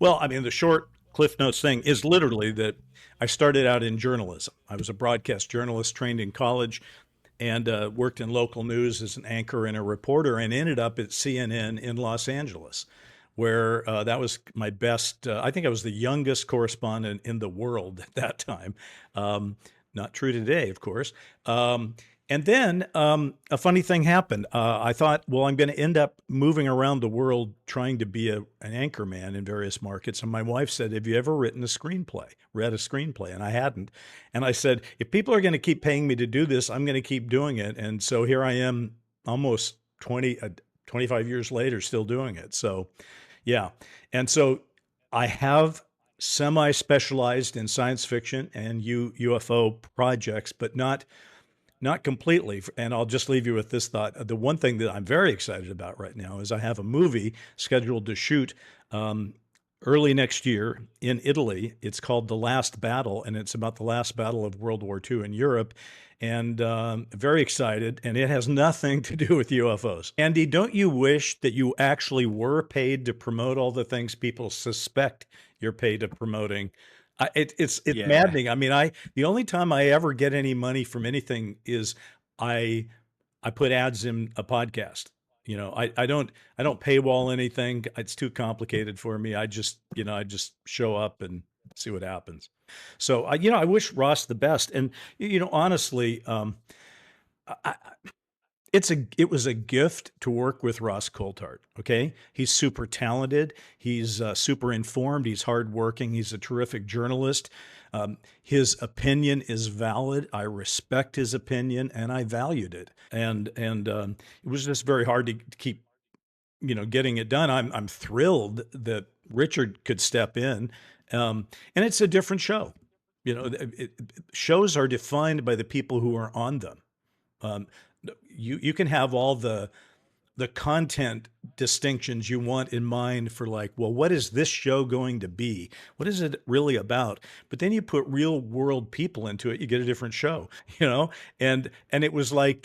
Well, I mean, the short Cliff Notes thing is literally that I started out in journalism. I was a broadcast journalist trained in college and worked in local news as an anchor and a reporter and ended up at CNN in Los Angeles, where that was my best. I think I was the youngest correspondent in the world at that time. Um, Not true today, of course. And then a funny thing happened. I thought, well, I'm going to end up moving around the world trying to be an anchor man in various markets. And my wife said, have you ever written a screenplay, read a screenplay? And I hadn't. And I said, if people are going to keep paying me to do this, I'm going to keep doing it. And so here I am almost 25 years later, still doing it. So, yeah. And so I have semi specialized in science fiction and UFO projects, but not completely. And I'll just leave you with this thought. The one thing that I'm very excited about right now is I have a movie scheduled to shoot um, early next year in Italy. It's called The Last Battle, and it's about the last battle of World War II in Europe. And very excited. And it has nothing to do with UFOs. Andy, don't you wish that you actually were paid to promote all the things people suspect you're paid to promoting? It's Yeah. maddening. I mean, the only time I ever get any money from anything is I I put ads in a podcast. I don't paywall anything. It's too complicated for me. I just show up and see what happens. So I wish Ross the best. And honestly, I, it was a gift to work with Ross Coulthard. Okay, he's super talented. He's super informed. He's hardworking. He's a terrific journalist. His opinion is valid. I respect his opinion, and I valued it. And it was just very hard to keep getting it done. I'm thrilled that Richard could step in, and it's a different show. Shows are defined by the people who are on them. Um, you can have all the content distinctions you want in mind for, like, well, what is this show going to be? What is it really about? But then you put real world people into it, you get a different show, you know? And it was like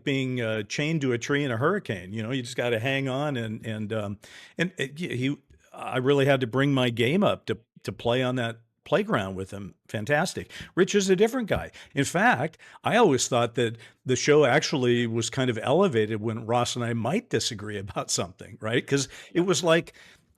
being chained to a tree in a hurricane. You just got to hang on and he I really had to bring my game up to play on that playground with him. Fantastic. Rich is a different guy. In fact, I always thought that the show actually was kind of elevated when Ross and I might disagree about something, right? Because it was like,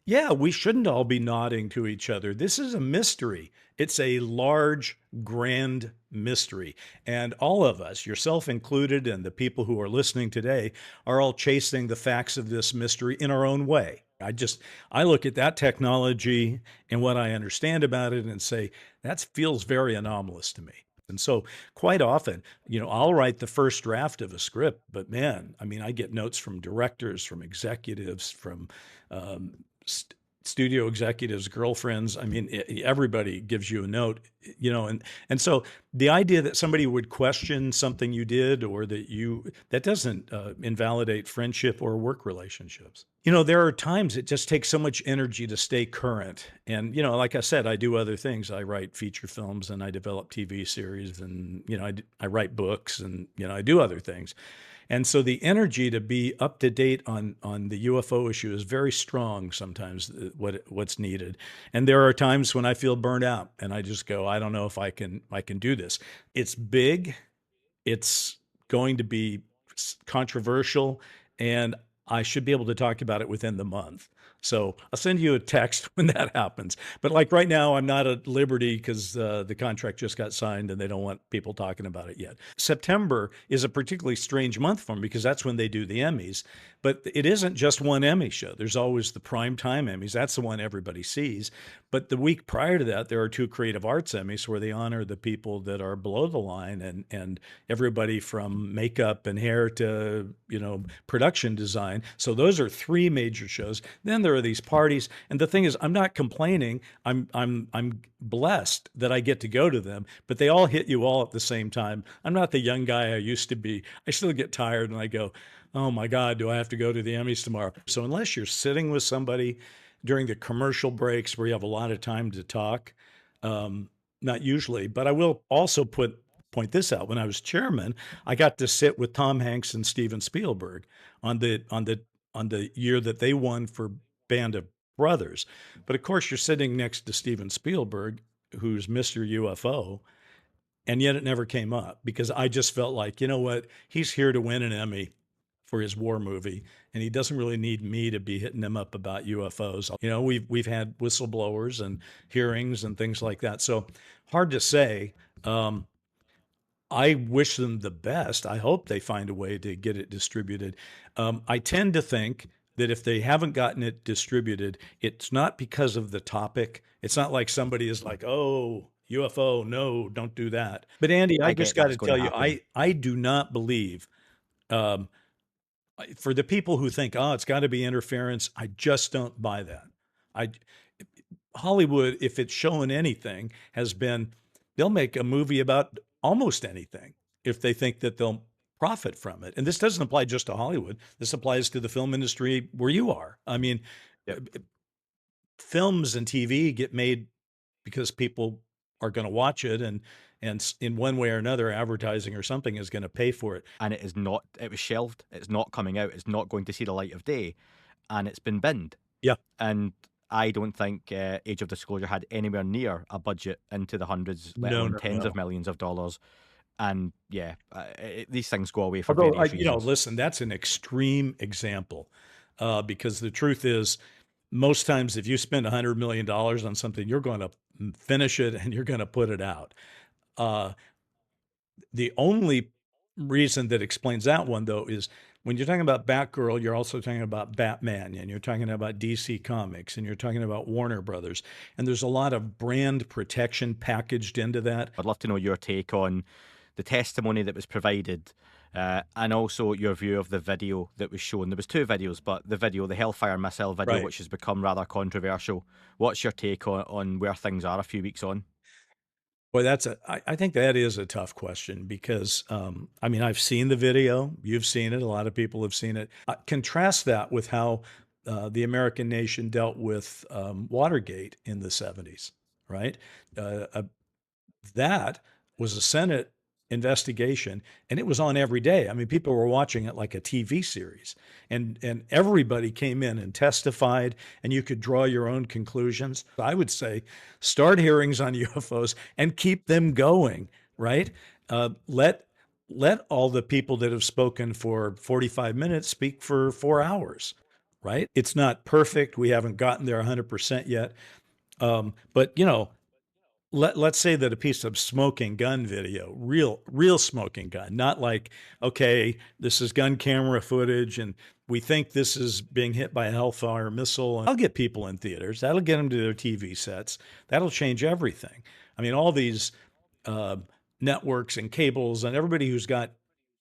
yeah, we shouldn't all be nodding to each other. This is a mystery. It's a large, grand mystery. And all of us, yourself included, and the people who are listening today, are all chasing the facts of this mystery in our own way. I look at that technology and what I understand about it and say, that feels very anomalous to me. And so quite often, I'll write the first draft of a script, but man, I mean, I get notes from directors, from executives, from um, st- studio executives, girlfriends. I mean, everybody gives you a note, and so the idea that somebody would question something you did, or that doesn't invalidate friendship or work relationships. There are times it just takes so much energy to stay current. And, like I said, I do other things. I write feature films and I develop TV series, and, I write books, and, I do other things. And so the energy to be up to date on the UFO issue is very strong sometimes, what's needed. And there are times when I feel burned out and I just go, I don't know if I can do this. It's big, it's going to be controversial, and I should be able to talk about it within the month. So I'll send you a text when that happens. But like right now, I'm not at liberty because the contract just got signed and they don't want people talking about it yet. September is a particularly strange month for me because that's when they do the Emmys. But it isn't just one Emmy show. There's always the primetime Emmys. That's the one everybody sees. But the week prior to that, there are two Creative Arts Emmys where they honor the people that are below the line, and everybody from makeup and hair to production design. So those are three major shows. Then there are these parties, and the thing is, I'm not complaining. I'm blessed that I get to go to them, but they all hit you all at the same time. I'm not the young guy I used to be. I still get tired and I go, oh my God, do I have to go to the Emmys tomorrow? So unless you're sitting with somebody during the commercial breaks where you have a lot of time to talk, um, not usually. But I will also point this out. When I was chairman, I got to sit with Tom Hanks and Steven Spielberg on the year that they won for Band of brothers. But of course, you're sitting next to Steven Spielberg, who's Mr. UFO, and yet it never came up because I just felt like, you know what, he's here to win an Emmy for his war movie, and he doesn't really need me to be hitting him up about UFOs. You know, we've had whistleblowers and hearings and things like that, so hard to say. I wish them the best. I hope they find a way to get it distributed. I tend to think that if they haven't gotten it distributed, it's not because of the topic. It's not like somebody is like, oh, UFO, no, don't do that. But Andy, I I just get got that's to going to tell you, happen. I do not believe, um, for the people who think, oh, it's got to be interference, I just don't buy that. I Hollywood, if it's showing anything, has been they'll make a movie about almost anything if they think that they'll profit from it. And this doesn't apply just to Hollywood. This applies to the film industry where you are. I mean, Yep. films and TV get made because people are going to watch it, and in one way or another, advertising or something is going to pay for it. And it is not, it was shelved. It's not coming out. It's not going to see the light of day. And it's been binned. Yeah. And I don't think Age of Disclosure had anywhere near a budget into the hundreds, let No, alone no, tens of no. millions of dollars. And yeah, these things go away for Although, various you know, reasons. listen, that's an extreme example, because the truth is, most times if you spend $100 million on something, you're going to finish it and you're going to put it out. Uh, the only reason that explains that one, though, is when you're talking about Batgirl, you're also talking about Batman, and you're talking about DC Comics, and you're talking about Warner Brothers. And there's a lot of brand protection packaged into that. I'd love to know your take on the testimony that was provided, and also your view of the video that was shown. There was two videos, but the video, the Hellfire missile video, Right. which has become rather controversial. What's your take on where things are a few weeks on? Boy, I think that is a tough question because, I mean, I've seen the video. You've seen it. A lot of people have seen it. Contrast that with how the American nation dealt with Watergate in the 70s, right? Uh, that was a Senate investigation, and it was on every day. I mean, people were watching it like a TV series, and everybody came in and testified, and you could draw your own conclusions. I would say start hearings on UFOs and keep them going, right? Let all the people that have spoken for 45 minutes speak for 4 hours, right? It's not perfect. We haven't gotten there 100% yet. But you know, let's say that a piece of smoking gun video, real smoking gun, not like, okay, this is gun camera footage and we think this is being hit by a Hellfire missile. And I'll get people in theaters. That'll get them to their TV sets. That'll change everything. I mean, all these uh, networks and cables and everybody who's got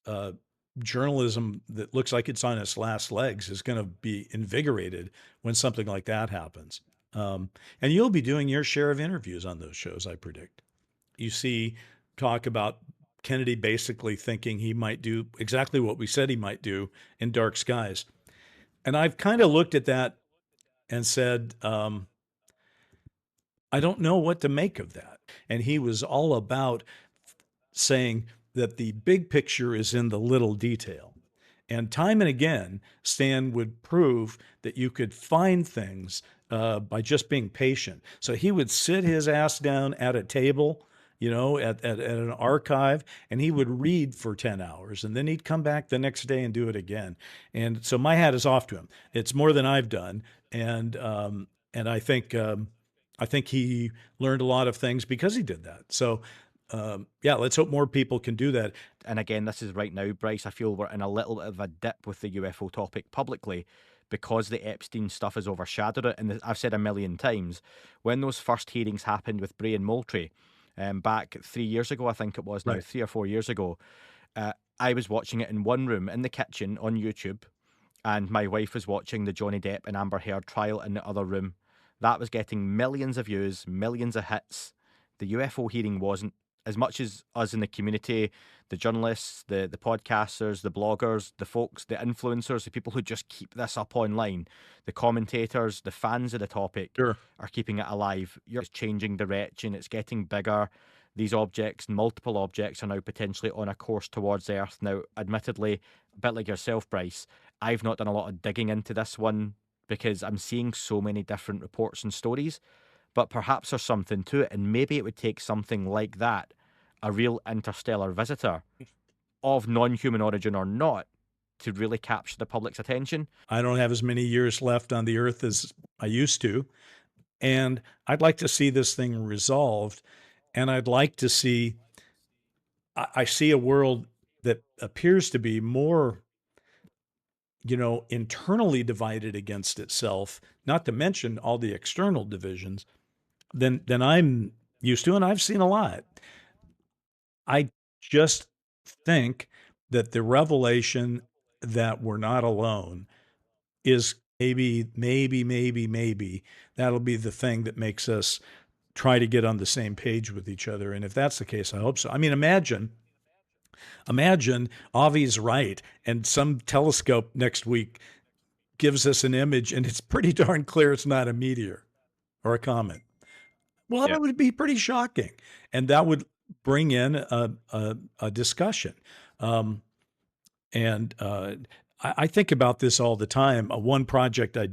uh, journalism that looks like it's on its last legs is going to be invigorated when something like that happens. And you'll be doing your share of interviews on those shows, I predict. You see talk about Kennedy basically thinking he might do exactly what we said he might do in Dark Skies. And I've kind of looked at that and said, I don't know what to make of that. And he was all about saying that the big picture is in the little detail. And time and again, Stan would prove that you could find things by just being patient. So he would sit his ass down at a table, you know, at an archive, and he would read for 10 hours. And then he'd come back the next day and do it again. And so my hat is off to him. It's more than I've done. And I think he learned a lot of things because he did that. So yeah, let's hope more people can do that. And again, this is right now, Bryce. I feel we're in a little bit of a dip with the UFO topic publicly because the Epstein stuff has overshadowed it. And I've said a million times, when those first hearings happened with Bray and Moultrie, back 3 years ago, I think it was now, Right. 3 or 4 years ago, I was watching it in one room in the kitchen on YouTube, and my wife was watching the Johnny Depp and Amber Heard trial in the other room. That was getting millions of views, millions of hits. The UFO hearing wasn't. As much as us in the community, the journalists, the podcasters, the bloggers, the folks, the influencers, the people who just keep this up online, the commentators, the fans of the topic Sure. are keeping it alive. It's changing direction. It's getting bigger. These objects, multiple objects, are now potentially on a course towards Earth. Now, admittedly, a bit like yourself, Bryce, I've not done a lot of digging into this one because I'm seeing so many different reports and stories. But perhaps there's something to it, and maybe it would take something like that, a real interstellar visitor of non-human origin or not, to really capture the public's attention. I don't have as many years left on the earth as I used to. And I'd like to see this thing resolved. And I'd like to see, I see a world that appears to be more, internally divided against itself, not to mention all the external divisions, than I'm used to. And I've seen a lot. I just think that the revelation that we're not alone is maybe that'll be the thing that makes us try to get on the same page with each other. And if that's the case, I hope so. I mean, imagine Avi's right and some telescope next week gives us an image and it's pretty darn clear it's not a meteor or a comet. Well, that would be pretty shocking. And that would bring in a discussion. I think about this all the time. One project I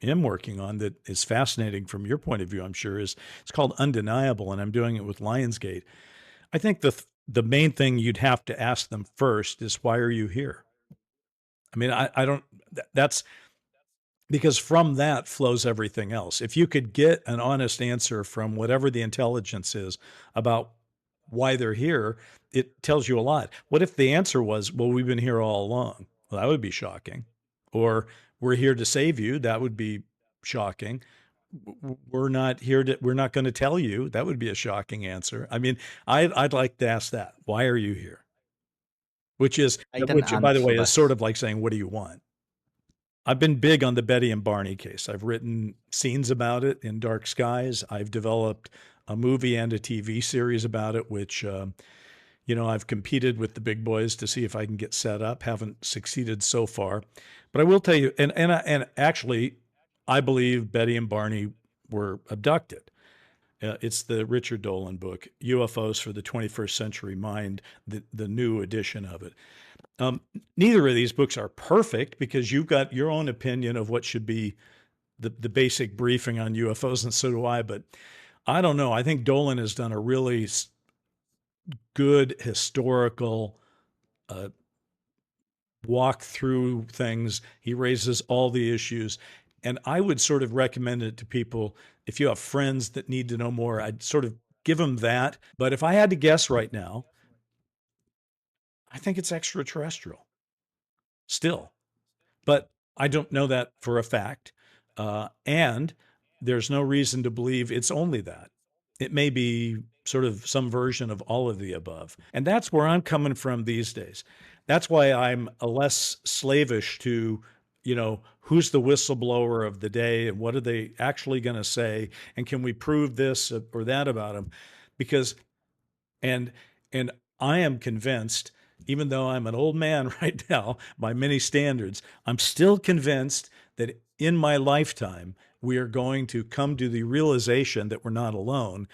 am working on that is fascinating from your point of view, I'm sure, it's called Undeniable, and I'm doing it with Lionsgate. I think the main thing you'd have to ask them first is, why are you here? I mean, I don't, that's because from that flows everything else. If you could get an honest answer from whatever the intelligence is about why they're here, it tells you a lot. What if the answer was, well, we've been here all along? Well, that would be shocking. Or we're here to save you. That would be shocking. We're not going to tell you. That would be a shocking answer. I mean, I'd like to ask that. Why are you here? Which, by the way, is sort of like saying, what do you want? I've been big on the Betty and Barney case. I've written scenes about it in Dark Skies. I've developed a movie and a TV series about it, which, I've competed with the big boys to see if I can get set up. Haven't succeeded so far. But I will tell you, and actually, I believe Betty and Barney were abducted. It's the Richard Dolan book, UFOs for the 21st Century Mind, the new edition of it. Neither of these books are perfect because you've got your own opinion of what should be the basic briefing on UFOs, and so do I. But I don't know. I think Dolan has done a really good historical walk through things. He raises all the issues. And I would sort of recommend it to people. If you have friends that need to know more, I'd sort of give them that. But if I had to guess right now, I think it's extraterrestrial still. But I don't know that for a fact. And there's no reason to believe it's only that. It may be sort of some version of all of the above. And that's where I'm coming from these days. That's why I'm less slavish to, who's the whistleblower of the day and what are they actually going to say? And can we prove this or that about them? Because, and I am convinced, even though I'm an old man right now, by many standards, I'm still convinced that in my lifetime, we are going to come to the realization that we're not alone.